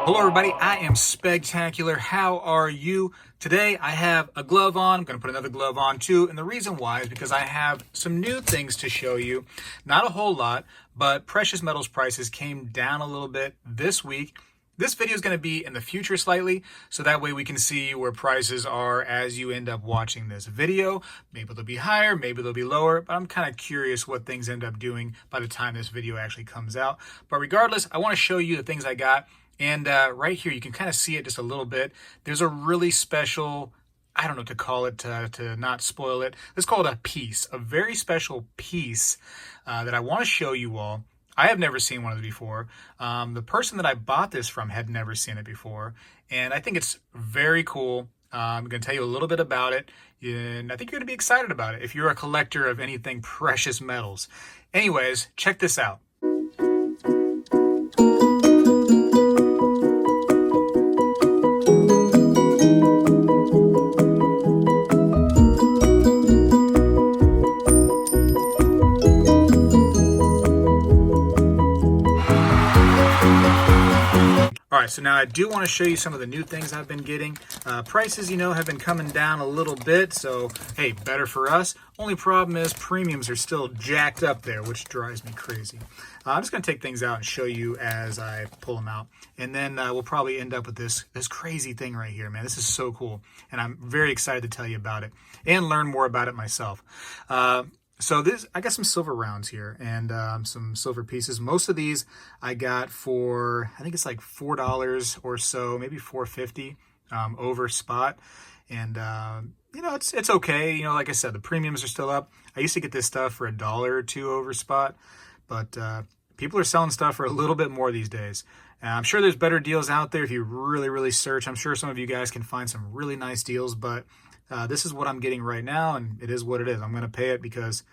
Hello everybody, I am Spegtacular. How are you? Today I have a glove on. I'm going to put another glove on too. And the reason why is because I have some new things to show you. Not a whole lot, but precious metals prices came down a little bit this week. This video is going to be in the future slightly, so that way we can see where prices are as you end up watching this video. Maybe they'll be higher, maybe they'll be lower, but I'm kind of curious what things end up doing by the time this video actually comes out. But regardless, I want to show you the things I got. And right here, you can kind of see it just a little bit. There's a really special, I don't know what to call it to not spoil it. Let's call it a piece, a very special piece that I want to show you all. I have never seen one of these before. The person that I bought this from had never seen it before. And I think it's very cool. I'm going to tell you a little bit about it. And I think you're going to be excited about it if you're a collector of anything precious metals. Anyways, check this out. All right, so now I do want to show you some of the new things I've been getting. Prices, have been coming down a little bit, so hey, better for us. Only problem is premiums are still jacked up there, which drives me crazy. I'm just going to take things out and show you as I pull them out. And then we'll probably end up with this crazy thing right here, man. This is so cool, and I'm very excited to tell you about it and learn more about it myself. So I got some silver rounds here and some silver pieces. Most of these I got for, I think it's like $4 or so, maybe $4.50 over spot. And, it's okay. Like I said, the premiums are still up. I used to get this stuff for $1 or $2 over spot, but people are selling stuff for a little bit more these days. I'm sure there's better deals out there if you really, really search. I'm sure some of you guys can find some really nice deals, but this is what I'm getting right now, and it is what it is. I'm going to pay it because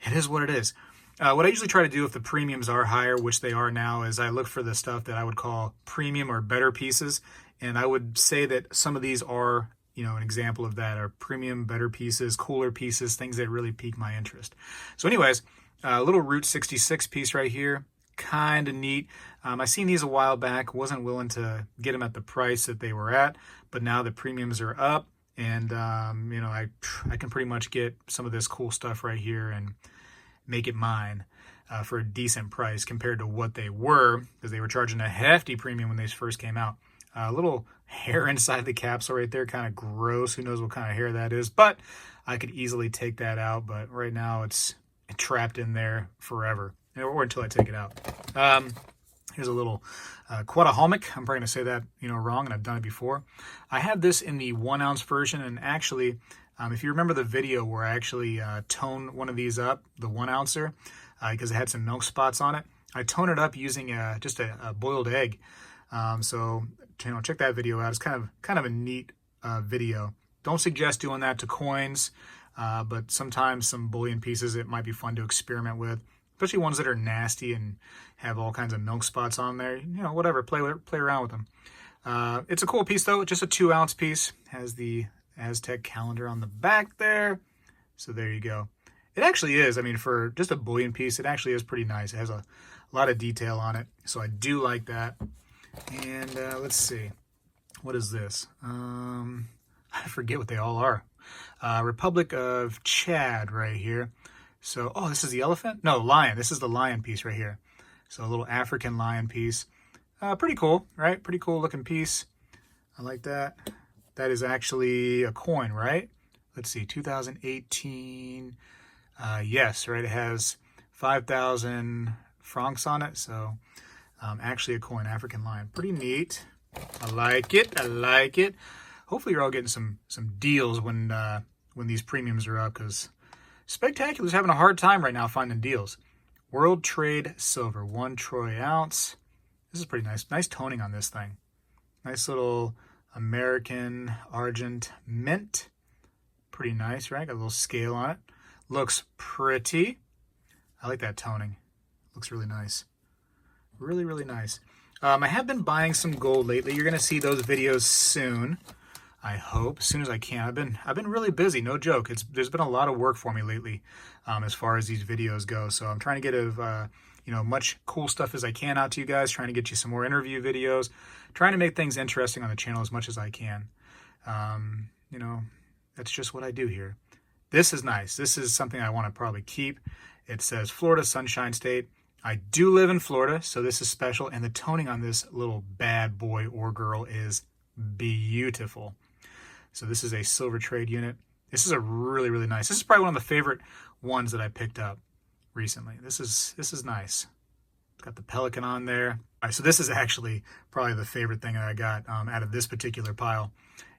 it is what it is. What I usually try to do if the premiums are higher, which they are now, is I look for the stuff that I would call premium or better pieces, and I would say that some of these are, an example of that, are premium, better pieces, cooler pieces, things that really pique my interest. So anyways, a little Route 66 piece right here. Kind of neat. I seen these a while back, wasn't willing to get them at the price that they were at, but now the premiums are up. And, I can pretty much get some of this cool stuff right here and make it mine for a decent price compared to what they were, because they were charging a hefty premium when they first came out. A little hair inside the capsule right there, kind of gross. Who knows what kind of hair that is, but I could easily take that out. But right now it's trapped in there forever, or until I take it out. Here's a little Quadaholmic. I'm probably going to say that wrong, and I've done it before. I have this in the 1 ounce version, and actually, if you remember the video where I actually toned one of these up, the 1 ouncer, because it had some milk spots on it, I toned it up using just a boiled egg. So check that video out. It's kind of a neat video. Don't suggest doing that to coins, but sometimes some bullion pieces it might be fun to experiment with. Especially ones that are nasty and have all kinds of milk spots on there. Whatever, play around with them. It's a cool piece, though. It's just a 2 ounce piece. Has the Aztec calendar on the back there. So there you go. It actually is. For just a bullion piece, it actually is pretty nice. It has a lot of detail on it. So I do like that. And let's see. What is this? I forget what they all are. Republic of Chad right here. So, this is the elephant? No, lion. This is the lion piece right here. So a little African lion piece. Pretty cool, right? Pretty cool looking piece. I like that. That is actually a coin, right? Let's see, 2018. Yes, right? It has 5,000 francs on it. So actually a coin, African lion. Pretty neat. I like it. I like it. Hopefully you're all getting some deals when these premiums are up, because Spegtacular's having a hard time right now finding deals. World Trade Silver, 1 troy ounce. This is pretty nice. Nice toning on this thing. Nice little American Argent mint. Pretty nice, right? Got a little scale on it. Looks pretty. I like that toning. Looks really nice. Really, really nice. I have been buying some gold lately. You're going to see those videos soon. I hope, as soon as I can. I've been really busy, no joke. There's been a lot of work for me lately as far as these videos go. So I'm trying to get much cool stuff as I can out to you guys, trying to get you some more interview videos, trying to make things interesting on the channel as much as I can. That's just what I do here. This is nice. This is something I want to probably keep. It says Florida Sunshine State. I do live in Florida, so this is special. And the toning on this little bad boy or girl is beautiful. So this is a silver trade unit. This is a really, really nice. This is probably one of the favorite ones that I picked up recently. This is nice. It's got the pelican on there. All right, so this is actually probably the favorite thing that I got out of this particular pile.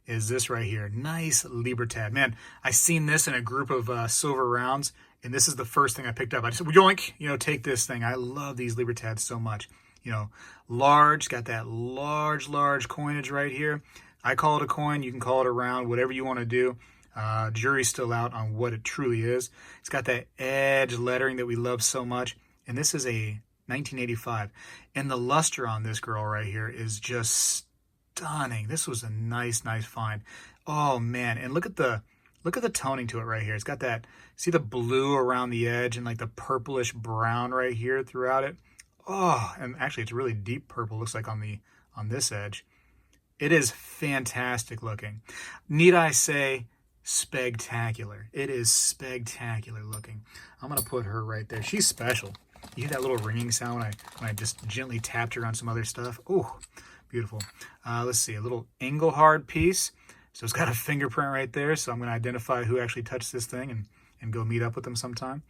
Is this right here. Nice Libertad. Man, I seen this in a group of silver rounds, and this is the first thing I picked up. I just said, yoink, take this thing. I love these Libertads so much. Large, got that large coinage right here. I call it a coin. You can call it a round, whatever you want to do. Jury's still out on what it truly is. It's got that edge lettering that we love so much, and this is a 1985. And the luster on this girl right here is just stunning. This was a nice find. Oh man, and look at the toning to it right here. It's got that, see the blue around the edge and like the purplish brown right here throughout it. Oh, and actually it's really deep purple, looks like on this edge. It is fantastic looking. Need I say, spectacular. It is spectacular looking. I'm gonna put her right there. She's special. You hear that little ringing sound when I just gently tapped her on some other stuff. Oh, beautiful. Let's see, a little Engelhard piece. So it's got a fingerprint right there. So I'm going to identify who actually touched this thing and go meet up with them sometime.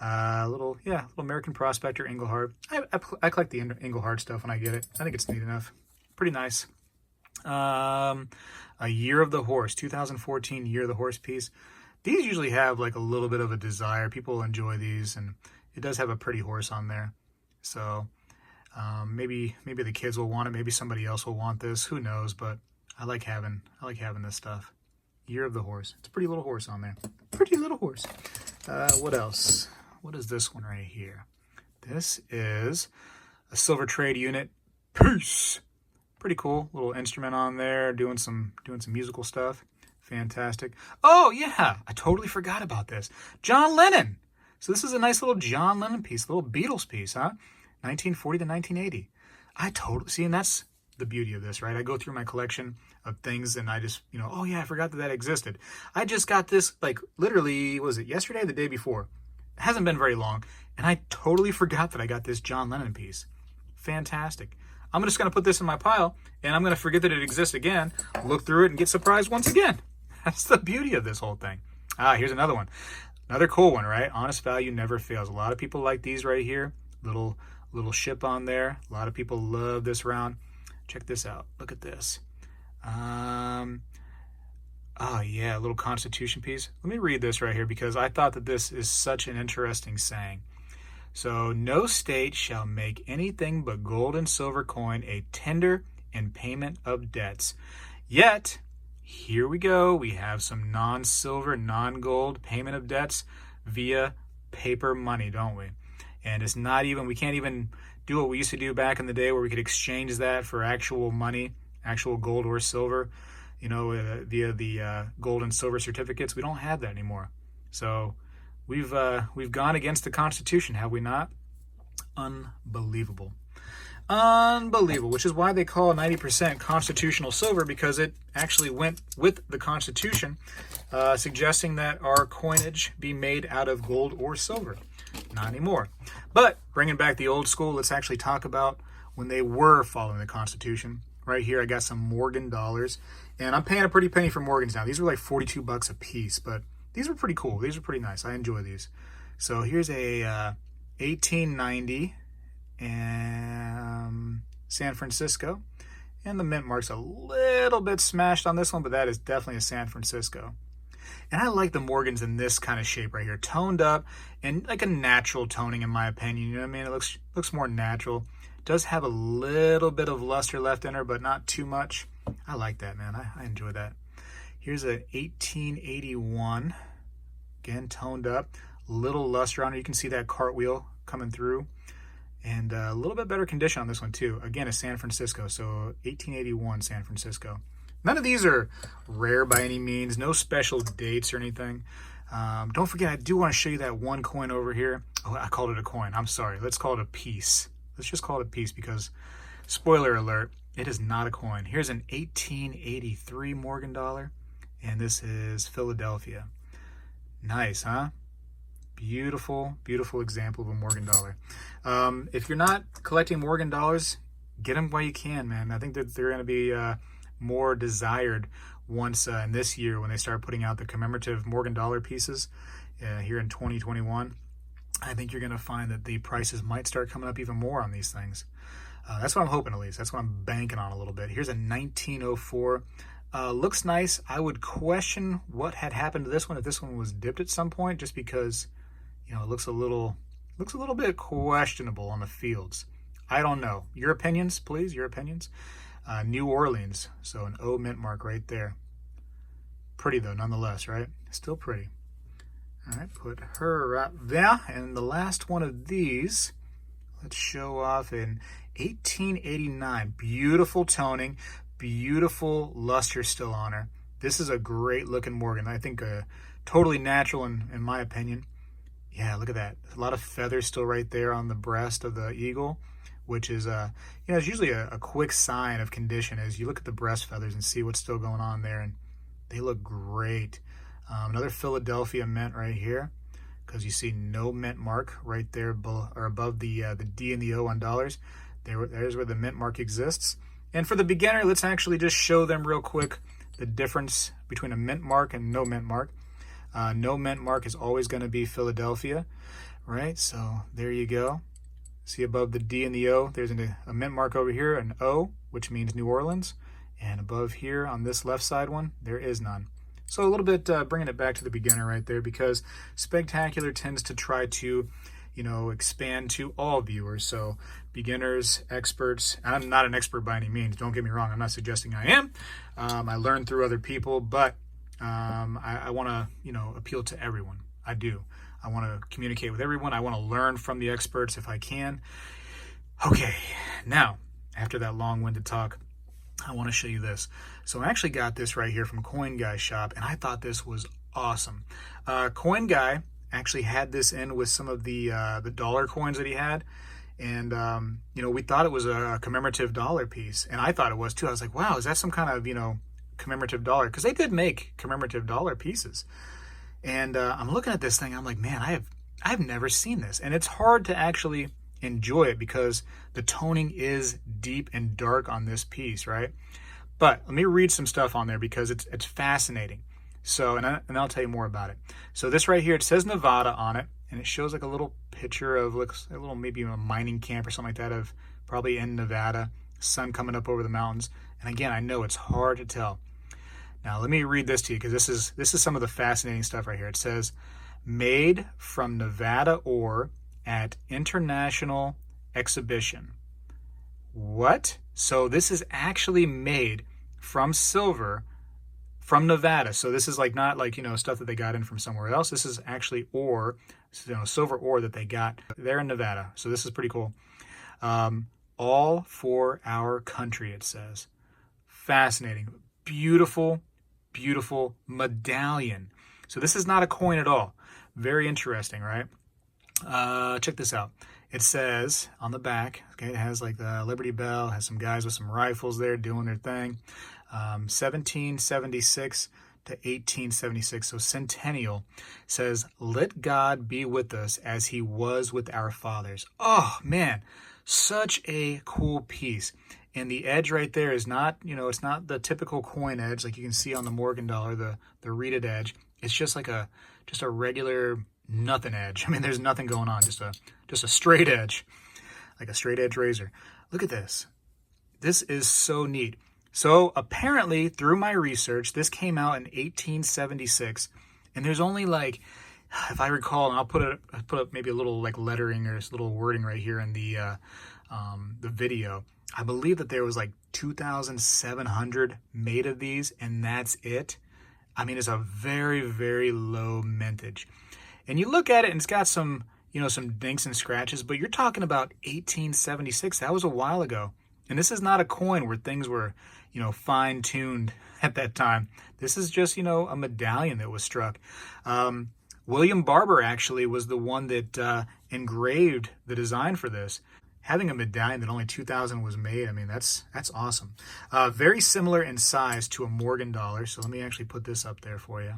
Little American Prospector Engelhard. I collect the Engelhard stuff when I get it. I think it's neat enough. Pretty nice. A Year of the Horse, 2014 Year of the Horse piece. These usually have like a little bit of a desire. People enjoy these, and it does have a pretty horse on there. So maybe the kids will want it. Maybe somebody else will want this. Who knows? But I like having this stuff. Year of the Horse. It's a pretty little horse on there. Pretty little horse. What else? What is this one right here? This is a silver trade unit. Peace. Pretty cool. Little instrument on there, doing some musical stuff. Fantastic. Oh yeah, I totally forgot about this. John Lennon. So this is a nice little John Lennon piece, a little Beatles piece, huh? 1940 to 1980. I totally see, and that's the beauty of this, right? I go through my collection of things and I just, oh yeah, I forgot that existed. I just got this, like, literally, was it yesterday or the day before? It hasn't been very long, and I totally forgot that I got this John Lennon piece. Fantastic. I'm just going to put this in my pile, and I'm going to forget that it exists again, look through it, and get surprised once again. That's the beauty of this whole thing. Here's another one. Another cool one, right? Honest value never fails. A lot of people like these right here. Little ship on there. A lot of people love this round. Check this out. Look at this. Oh yeah, a little Constitution piece. Let me read this right here because I thought that this is such an interesting saying. So, no state shall make anything but gold and silver coin a tender in payment of debts. Yet, here we go. We have some non-silver, non-gold payment of debts via paper money, don't we? And it's not even, we can't even do what we used to do back in the day where we could exchange that for actual money, actual gold or silver, via the gold and silver certificates. We don't have that anymore. So we've gone against the Constitution, have we not? Unbelievable. Unbelievable, which is why they call 90% constitutional silver, because it actually went with the Constitution, suggesting that our coinage be made out of gold or silver. Not anymore. But bringing back the old school, let's actually talk about when they were following the Constitution. Right here, I got some Morgan dollars, and I'm paying a pretty penny for Morgans now. These were like $42 a piece, but these were pretty cool. These are pretty nice. I enjoy these. So here's a 1890 San Francisco, and the mint mark's a little bit smashed on this one, but that is definitely a San Francisco. And I like the Morgans in this kind of shape right here, toned up and like a natural toning in my opinion. You know what I mean? It looks more natural. It does have a little bit of luster left in her, but not too much. I like that, man. I enjoy that. Here's a 1881, again toned up, little luster on it. You can see that cartwheel coming through, and a little bit better condition on this one too. Again, a San Francisco, so 1881 San Francisco. None of these are rare by any means, no special dates or anything. Don't forget, I do want to show you that one coin over here. Oh, I called it a coin. I'm sorry. Let's call it a piece. Let's just call it a piece because, spoiler alert, it is not a coin. Here's an 1883 Morgan dollar, and this is Philadelphia. Nice, huh? Beautiful, beautiful example of a Morgan dollar. If you're not collecting Morgan dollars, get them while you can, man. I think that they're going to be more desired once in this year when they start putting out the commemorative Morgan dollar pieces here in 2021. I think you're going to find that the prices might start coming up even more on these things. That's what I'm hoping, at least. That's what I'm banking on a little bit. Here's a 1904. Looks nice. I would question what had happened to this one if this one was dipped at some point, just because, you know, it looks a little bit questionable on the fields. I don't know. Your opinions, please. Your opinions. New Orleans. So an O mint mark right there. Pretty though, nonetheless, right? Still pretty. All right, put her right there. And the last one of these, let's show off in 1889. Beautiful toning, beautiful luster still on her. This is a great looking Morgan. I think totally natural in my opinion. Yeah, look at that. A lot of feathers still right there on the breast of the eagle, which is, it's usually a quick sign of condition as you look at the breast feathers and see what's still going on there, and they look great. Another Philadelphia mint right here, because you see no mint mark right there or above the D and the O on dollars. There's where the mint mark exists. And for the beginner, let's actually just show them real quick the difference between a mint mark and no mint mark. No mint mark is always going to be Philadelphia, right? So there you go. See above the D and the O, there's a mint mark over here, an O, which means New Orleans. And above here on this left side one, there is none. So a little bit bringing it back to the beginner right there, because Spegtacular tends to try to, expand to all viewers. So beginners, experts. I'm not an expert by any means. Don't get me wrong. I'm not suggesting I am. I learn through other people, but I want to, appeal to everyone. I do. I want to communicate with everyone. I want to learn from the experts if I can. Okay, now, after that long-winded talk, I want to show you this. So I actually got this right here from Coin Guy's shop, and I thought this was awesome. Coin Guy actually had this in with some of the dollar coins that he had, and we thought it was a commemorative dollar piece, and I thought it was too. I was like, wow, is that some kind of commemorative dollar? Because they did make commemorative dollar pieces, and I'm looking at this thing. I'm like, man, I've never seen this, and it's hard to actually enjoy it because the toning is deep and dark on this piece, right? But let me read some stuff on there because it's fascinating. So, and I'll tell you more about it. So this right here, it says Nevada on it, and it shows like a little picture of maybe a mining camp or something like that, of probably in Nevada, sun coming up over the mountains. And again, I know it's hard to tell. Now let me read this to you because this is some of the fascinating stuff right here. It says, made from Nevada ore at International Exhibition. What? So this is actually made from silver from Nevada. So this is not stuff that they got in from somewhere else. This is actually ore, silver ore that they got there in Nevada. So this is pretty cool. All for our country, it says. Fascinating. Beautiful, beautiful medallion. So this is not a coin at all. Very interesting, right? Check this out. It says on the back, okay, it has like the Liberty Bell, has some guys with some rifles there doing their thing. 1776 to 1876, so centennial. Says, let God be with us as he was with our fathers. Oh man, such a cool piece. And the edge right there is not, it's not the typical coin edge like you can see on the Morgan dollar, the reeded edge. It's just like a regular nothing edge. I mean, there's nothing going on, just a straight edge, like a straight edge razor. Look at this. This is so neat. So apparently, through my research, this came out in 1876, and there's only if I recall, and I'll put up maybe a little lettering or a little wording right here in the video. I believe that there was 2,700 made of these, and that's it. I mean, it's a very, very low mintage. And you look at it, and it's got some dinks and scratches, but you're talking about 1876. That was a while ago. And this is not a coin where things were, fine-tuned at that time. This is just, a medallion that was struck. William Barber actually was the one that engraved the design for this. Having a medallion that only 2,000 was made, I mean, that's awesome. Very similar in size to a Morgan dollar. So let me actually put this up there for you.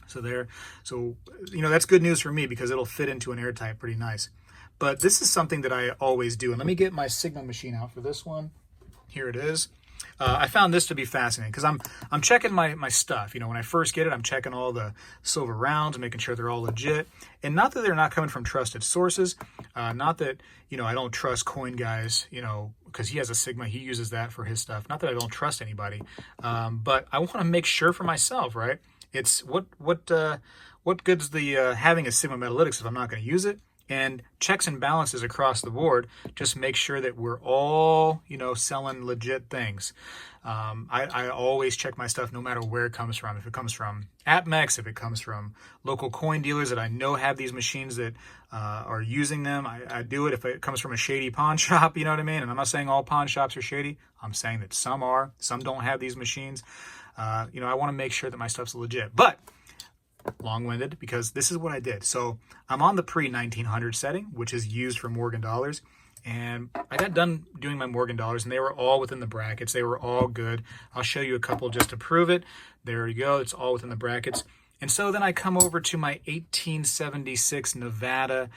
So that's good news for me because it'll fit into an airtight pretty nice. But this is something that I always do. And let me get my Sigma machine out for this one. Here it is. I found this to be fascinating because I'm checking my stuff. When I first get it, I'm checking all the silver rounds, making sure they're all legit. And not that they're not coming from trusted sources. Not that, I don't trust Coin Guys, because he has a Sigma. He uses that for his stuff. Not that I don't trust anybody. But I want to make sure for myself, right? It's what good's the having a Sigma Metalytics if I'm not going to use it? And checks and balances across the board, just make sure that we're all, selling legit things. I always check my stuff no matter where it comes from. If it comes from AppMex, if it comes from local coin dealers that I know have these machines that are using them, I do it. If it comes from a shady pawn shop, you know what I mean? And I'm not saying all pawn shops are shady. I'm saying that some are. Some don't have these machines. I want to make sure that my stuff's legit. But long-winded because this is what I did. So I'm on the pre-1900 setting, which is used for Morgan dollars. And I got done doing my Morgan dollars and they were all within the brackets. They were all good. I'll show you a couple just to prove it. There you go. It's all within the brackets. And so then I come over to my 1876 Nevada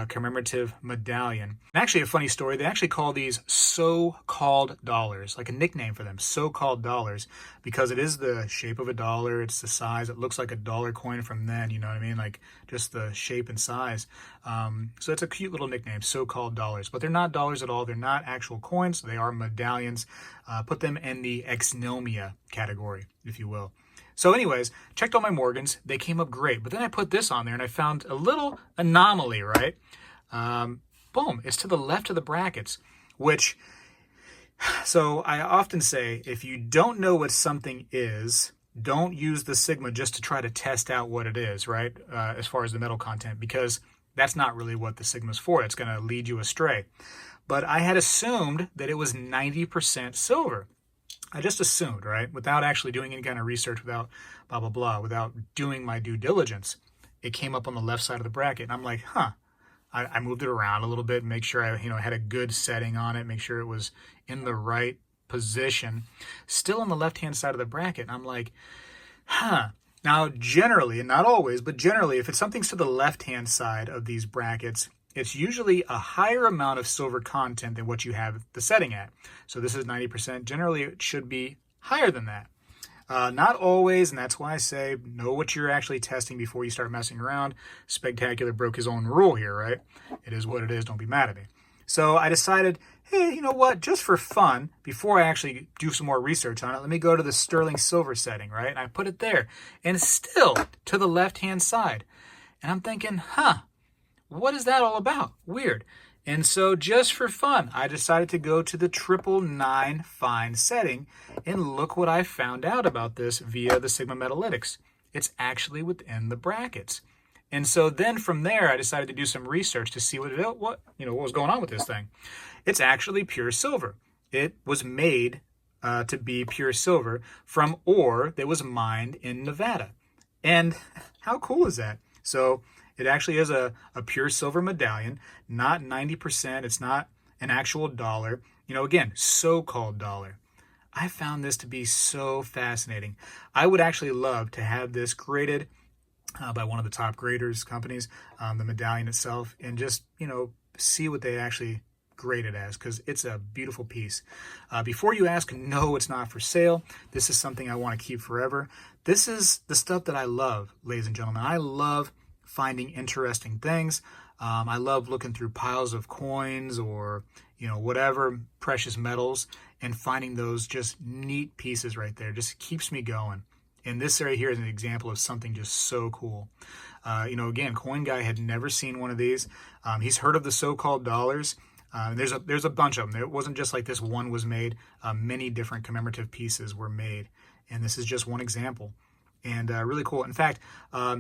commemorative medallion. And actually, a funny story, they actually call these so-called dollars, like a nickname for them, so-called dollars, because it is the shape of a dollar. It's the size. It looks like a dollar coin from then, you know what I mean? Like just the shape and size. So it's a cute little nickname, so-called dollars. But they're not dollars at all. They're not actual coins. They are medallions. Put them in the exnomia category, if you will. So anyways, checked all my Morgans. They came up great. But then I put this on there and I found a little anomaly, right? Boom, it's to the left of the brackets, so I often say, if you don't know what something is, don't use the Sigma just to try to test out what it is, right? As far as the metal content, because that's not really what the Sigma's for. It's going to lead you astray. But I had assumed that it was 90% silver. I just assumed, right? Without actually doing any kind of research, without blah, blah, blah, without doing my due diligence. It came up on the left side of the bracket. And I'm like, I moved it around a little bit, make sure I had a good setting on it, make sure it was in the right position. Still on the left-hand side of the bracket. And I'm like, Now, generally, and not always, but generally, if it's something's to the left-hand side of these brackets, it's usually a higher amount of silver content than what you have the setting at. So this is 90%. Generally, it should be higher than that. Not always, and that's why I say know what you're actually testing before you start messing around. Spegtacular broke his own rule here, right? It is what it is. Don't be mad at me. So I decided, hey, you know what? Just for fun, before I actually do some more research on it, let me go to the sterling silver setting, right? And I put it there, and it's still to the left-hand side. And I'm thinking, what is that all about? Weird. And so just for fun, I decided to go to the 999 fine setting and look what I found out about this via the Sigma Metalytics. It's actually within the brackets. And so then from there, I decided to do some research to see what was going on with this thing. It's actually pure silver. It was made to be pure silver from ore that was mined in Nevada. And how cool is that? So it actually is a pure silver medallion, not 90%. It's not an actual dollar. Again, so-called dollar. I found this to be so fascinating. I would actually love to have this graded by one of the top graders companies, the medallion itself, and just, see what they actually grade it as, because it's a beautiful piece. Before you ask, no, it's not for sale. This is something I want to keep forever. This is the stuff that I love, ladies and gentlemen. I love finding interesting things. I love looking through piles of coins or, whatever precious metals and finding those just neat pieces right there. Just keeps me going. And this area here is an example of something just so cool. Again, Coin Guy had never seen one of these. He's heard of the so-called dollars. There's a bunch of them. It wasn't just like this one was made. Many different commemorative pieces were made. And this is just one example. And really cool. In fact,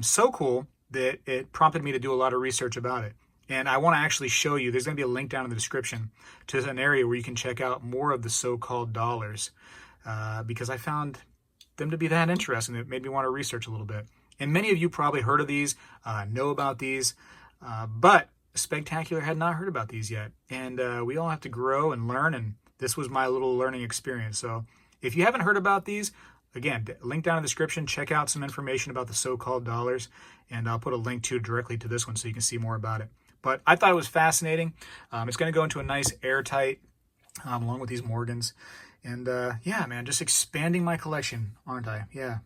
so cool that it prompted me to do a lot of research about it. And I want to actually show you, there's going to be a link down in the description to an area where you can check out more of the so-called dollars, because I found them to be that interesting. It made me want to research a little bit. And many of you probably heard of these, know about these, but Spegtacular had not heard about these yet. And we all have to grow and learn, and this was my little learning experience. So if you haven't heard about these, again, link down in the description, check out some information about the so-called dollars, and I'll put a link directly to this one so you can see more about it. But I thought it was fascinating. It's going to go into a nice airtight, along with these Morgans. And yeah, man, just expanding my collection, aren't I? Yeah,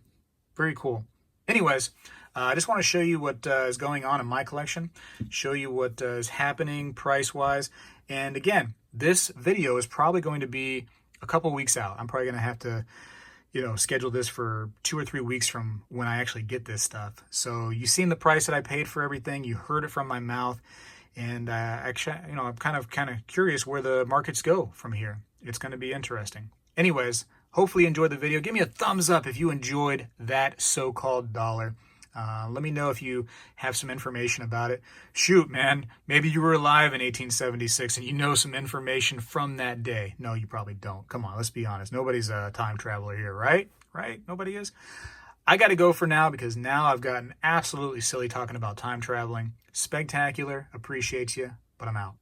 very cool. Anyways, I just want to show you what is going on in my collection, show you what is happening price-wise. And again, this video is probably going to be a couple weeks out. I'm probably going to have to, schedule this for 2 or 3 weeks from when I actually get this stuff. So you've seen the price that I paid for everything. You heard it from my mouth. And actually, I'm kind of curious where the markets go from here. It's going to be interesting. Anyways, hopefully you enjoyed the video. Give me a thumbs up if you enjoyed that so-called dollar. Let me know if you have some information about it. Shoot, man, maybe you were alive in 1876 and you know some information from that day. No, you probably don't. Come on, let's be honest. Nobody's a time traveler here, right? Right? Nobody is? I got to go for now because now I've gotten absolutely silly talking about time traveling. Spegtacular, appreciate you, but I'm out.